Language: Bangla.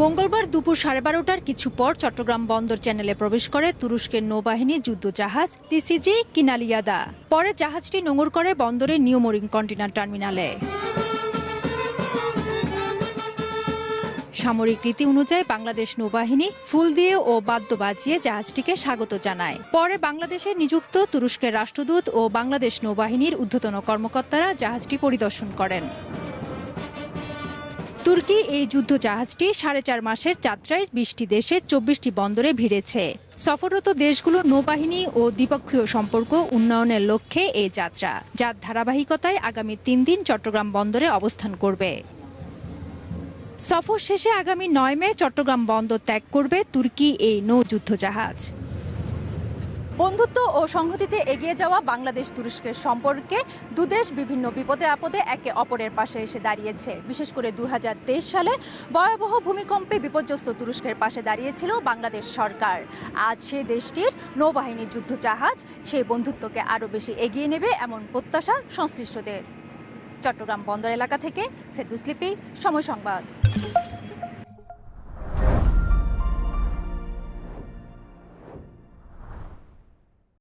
মঙ্গলবার দুপুর 12:30টার কিছু পর চট্টগ্রাম বন্দর চ্যানেলে প্রবেশ করে তুরস্কের নৌবাহিনী যুদ্ধজাহাজ টিসিজি কিনালিয়াদা। পরে জাহাজটি নোঙর করে বন্দরের নিউ মোরিং কন্টেইনার টার্মিনালে। সামরিক রীতি অনুযায়ী বাংলাদেশ নৌবাহিনী ফুল দিয়ে ও বাদ্য বাজিয়ে জাহাজটিকে স্বাগত জানায়। পরে বাংলাদেশে নিযুক্ত তুরস্কের রাষ্ট্রদূত ও বাংলাদেশ নৌবাহিনীর ঊর্ধ্বতন কর্মকর্তারা জাহাজটি পরিদর্শন করেন। তুর্কি এই যুদ্ধ জাহাজটি 4.5 মাসের যাত্রায় 20টি দেশে 24টি বন্দরে ভিড়েছে। সফররত দেশগুলোর নৌবাহিনী ও দ্বিপক্ষীয় সম্পর্ক উন্নয়নের লক্ষ্যে এই যাত্রা, যার ধারাবাহিকতায় আগামী 3 দিন চট্টগ্রাম বন্দরে অবস্থান করবে। সফর শেষে আগামী 9 মে চট্টগ্রাম বন্দর ত্যাগ করবে তুর্কি এই নৌযুদ্ধ জাহাজ। বন্ধুত্ব ও সংহতিতে এগিয়ে যাওয়া বাংলাদেশ তুরস্কের সম্পর্কে দুদেশ বিভিন্ন বিপদে আপদে একে অপরের পাশে এসে দাঁড়িয়েছে। বিশেষ করে 2023 সালে ভয়াবহ ভূমিকম্পে বিপর্যস্ত তুরস্কের পাশে দাঁড়িয়েছিল বাংলাদেশ সরকার। আজ সে দেশটির নৌবাহিনীর যুদ্ধ জাহাজ সেই বন্ধুত্বকে আরও বেশি এগিয়ে নেবে এমন প্রত্যাশা সংশ্লিষ্টদের। চট্টগ্রাম বন্দর এলাকা থেকে ফেরদৌস লিপি, সময় সংবাদ।